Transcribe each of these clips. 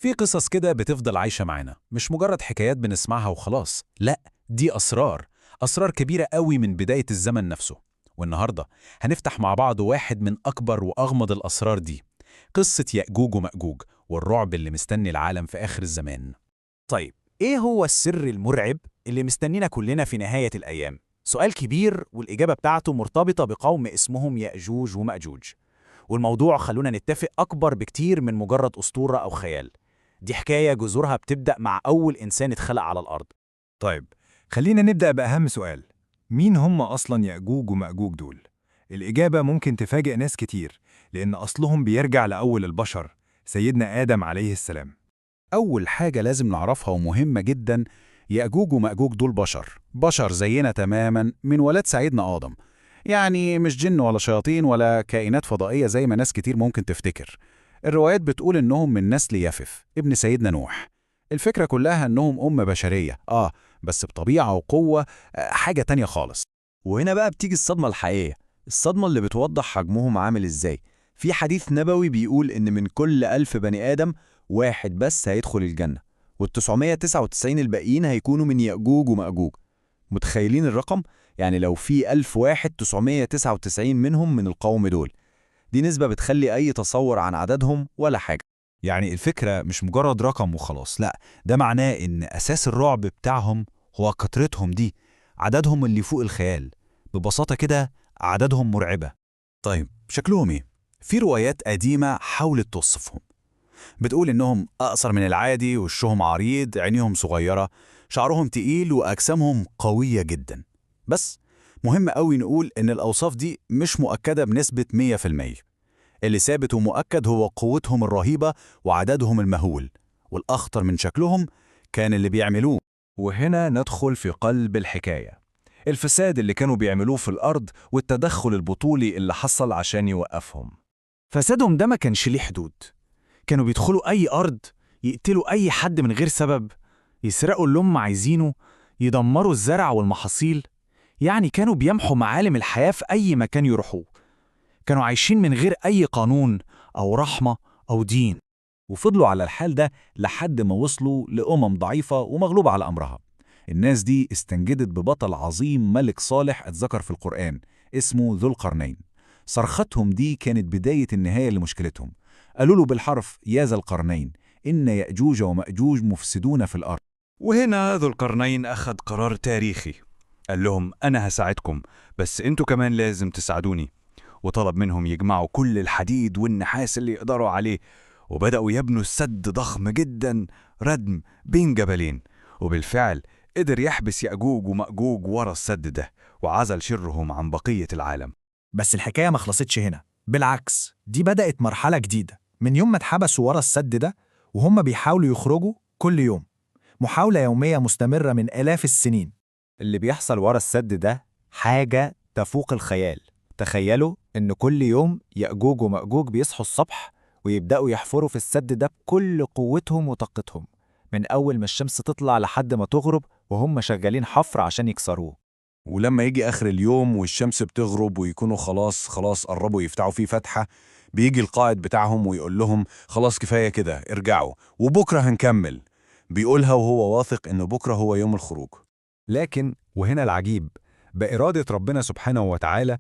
في قصص كده بتفضل عايشة معانا، مش مجرد حكايات بنسمعها وخلاص، لا، دي أسرار كبيرة قوي من بداية الزمن نفسه. والنهاردة هنفتح مع بعض واحد من أكبر وأغمض الأسرار دي، قصة يأجوج ومأجوج والرعب اللي مستني العالم في آخر الزمان. طيب، إيه هو السر المرعب اللي مستنينا كلنا في نهاية الأيام؟ سؤال كبير، والإجابة بتاعته مرتبطة بقوم اسمهم يأجوج ومأجوج. والموضوع خلونا نتفق أكبر بكتير من مجرد أسطورة أو خيال. دي حكاية جذورها بتبدأ مع أول إنسان اتخلق على الأرض. طيب، خلينا نبدأ بأهم سؤال. مين هم أصلاً يأجوج ومأجوج دول؟ الإجابة ممكن تفاجئ ناس كتير، لأن أصلهم بيرجع لأول البشر، سيدنا آدم عليه السلام. أول حاجة لازم نعرفها ومهمة جدا، يأجوج ومأجوج دول بشر زينا تماما من ولاد سيدنا آدم. يعني مش جن ولا شياطين ولا كائنات فضائية زي ما ناس كتير ممكن تفتكر. الروايات بتقول إنهم من نسل يافث ابن سيدنا نوح. الفكرة كلها إنهم بشرية، بس بطبيعة وقوة، حاجة تانية خالص. وهنا بقى بتيجي الصدمة الحقيقية، الصدمة اللي بتوضح حجمهم عامل إزاي. في حديث نبوي بيقول إن من كل 1000 بني آدم واحد بس هيدخل الجنة، وال999 الباقيين هيكونوا من يأجوج ومأجوج. متخيلين الرقم؟ يعني لو في 1000 واحد 999 منهم من القوم دول، دي نسبة بتخلي أي تصور عن عددهم ولا حاجة. يعني الفكرة مش مجرد رقم وخلاص، لا، ده معناه إن أساس الرعب بتاعهم هو كترتهم دي، عددهم اللي فوق الخيال. ببساطة كده، عددهم مرعبة. طيب شكلهم إيه؟ في روايات قديمة حاولت توصفهم، بتقول إنهم أقصر من العادي، وشهم عريض، عينيهم صغيرة، شعرهم تقيل، وأجسامهم قوية جدا. بس مهم قوي نقول إن الأوصاف دي مش مؤكدة بنسبة 100%. اللي ثابت ومؤكد هو قوتهم الرهيبة وعددهم المهول، والأخطر من شكلهم كان اللي بيعملوه. وهنا ندخل في قلب الحكاية، الفساد اللي كانوا بيعملوه في الأرض والتدخل البطولي اللي حصل عشان يوقفهم. فسادهم ده ما كانش ليه حدود. كانوا بيدخلوا أي أرض، يقتلوا أي حد من غير سبب، يسرقوا اللي هم عايزينه، يدمروا الزرع والمحاصيل. يعني كانوا بيمحوا معالم الحياة في أي مكان يروحوه. كانوا عايشين من غير أي قانون أو رحمة أو دين. وفضلوا على الحال ده لحد ما وصلوا لأمم ضعيفة ومغلوبة على أمرها. الناس دي استنجدت ببطل عظيم، ملك صالح اتذكر في القرآن، اسمه ذو القرنين. صرختهم دي كانت بداية النهاية لمشكلتهم. قالوا له بالحرف: يا ذا القرنين، إن يأجوج ومأجوج مفسدون في الأرض. وهنا ذو القرنين أخذ قرار تاريخي، قال لهم أنا هساعدكم، بس أنتوا كمان لازم تساعدوني. وطلب منهم يجمعوا كل الحديد والنحاس اللي يقدروا عليه، وبدأوا يبنوا السد ضخم جدا، ردم بين جبلين. وبالفعل قدر يحبس يأجوج ومأجوج ورا السد ده، وعزل شرهم عن بقية العالم. بس الحكاية ما خلصتش هنا، بالعكس دي بدأت مرحلة جديدة. من يوم ما اتحبسوا ورا السد ده وهم بيحاولوا يخرجوا كل يوم، محاولة يومية مستمرة من آلاف السنين. اللي بيحصل ورا السد ده حاجة تفوق الخيال. تخيلوا إن كل يوم يأجوج ومأجوج بيصحوا الصبح ويبدأوا يحفروا في السد ده بكل قوتهم وطاقتهم، من أول ما الشمس تطلع لحد ما تغرب وهم شغالين حفر عشان يكسروه. ولما يجي آخر اليوم والشمس بتغرب ويكونوا خلاص قربوا يفتحوا فيه فتحة، بيجي القائد بتاعهم ويقول لهم: خلاص كفاية كده، ارجعوا وبكرة هنكمل. بيقولها وهو واثق إن بكرة هو يوم الخروج. لكن وهنا العجيب، بإرادة ربنا سبحانه وتعالى،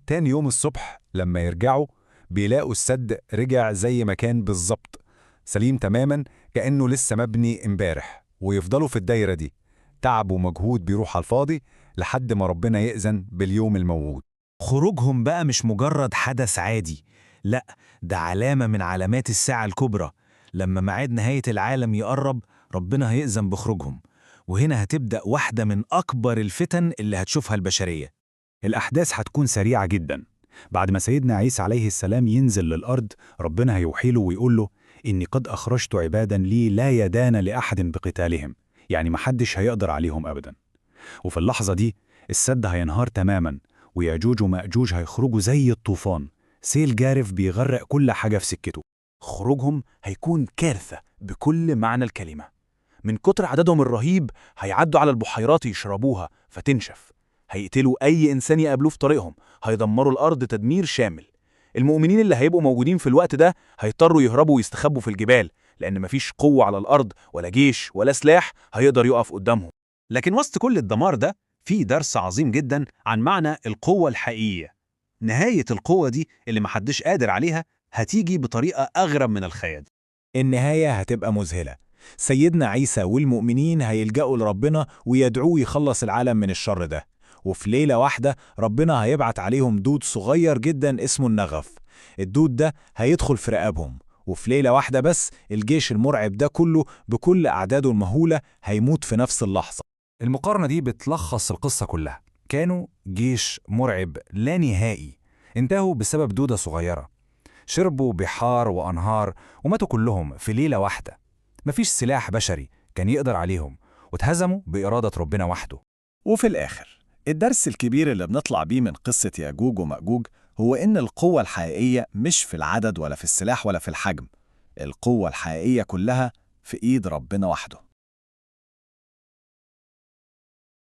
تاني يوم الصبح لما يرجعوا بيلاقوا السد رجع زي ما كان بالظبط، سليم تماما، كأنه لسه مبني امبارح. ويفضلوا في الدايرة دي، تعب ومجهود بيروح على الفاضي، لحد ما ربنا يأذن باليوم الموعود. خروجهم بقى مش مجرد حدث عادي، لا، ده علامة من علامات الساعة الكبرى. لما ميعاد نهاية العالم يقرب، ربنا هيأذن بخروجهم، وهنا هتبدأ واحدة من أكبر الفتن اللي هتشوفها البشرية. الأحداث هتكون سريعة جدا. بعد ما سيدنا عيسى عليه السلام ينزل للأرض، ربنا هيوحي له ويقول له: إني قد أخرجت عبادا لي لا يدان لأحد بقتالهم، يعني محدش هيقدر عليهم أبدا. وفي اللحظة دي السد هينهار تماما، ويأجوج ومأجوج هيخرجوا زي الطوفان، سيل جارف بيغرق كل حاجة في سكته. خروجهم هيكون كارثة بكل معنى الكلمة. من كتر عددهم الرهيب هيعدوا على البحيرات يشربوها فتنشف، هيقتلوا أي إنسان يقابلوه في طريقهم، هيدمروا الأرض تدمير شامل. المؤمنين اللي هيبقوا موجودين في الوقت ده هيضطروا يهربوا ويستخبوا في الجبال، لأن مفيش قوة على الأرض ولا جيش ولا سلاح هيقدر يقف قدامهم. لكن وسط كل الدمار ده في درس عظيم جدا عن معنى القوة الحقيقية. نهاية القوة دي اللي محدش قادر عليها هتيجي بطريقة أغرب من الخيال. النهاية هتبقى مذهلة. سيدنا عيسى والمؤمنين هيلجأوا لربنا ويدعوه يخلص العالم من الشر ده، وفي ليلة واحدة ربنا هيبعت عليهم دود صغير جدا اسمه النغف. الدود ده هيدخل في رقابهم، وفي ليلة واحدة بس الجيش المرعب ده كله بكل أعداده المهولة هيموت في نفس اللحظة. المقارنة دي بتلخص القصة كلها. كانوا جيش مرعب لا نهائي، انتهوا بسبب دودة صغيرة. شربوا بحار وأنهار وماتوا كلهم في ليلة واحدة. مفيش سلاح بشري كان يقدر عليهم، واتهزموا بإرادة ربنا وحده. وفي الآخر الدرس الكبير اللي بنطلع بيه من قصة ياجوج ومأجوج هو إن القوة الحقيقية مش في العدد ولا في السلاح ولا في الحجم. القوة الحقيقية كلها في إيد ربنا وحده.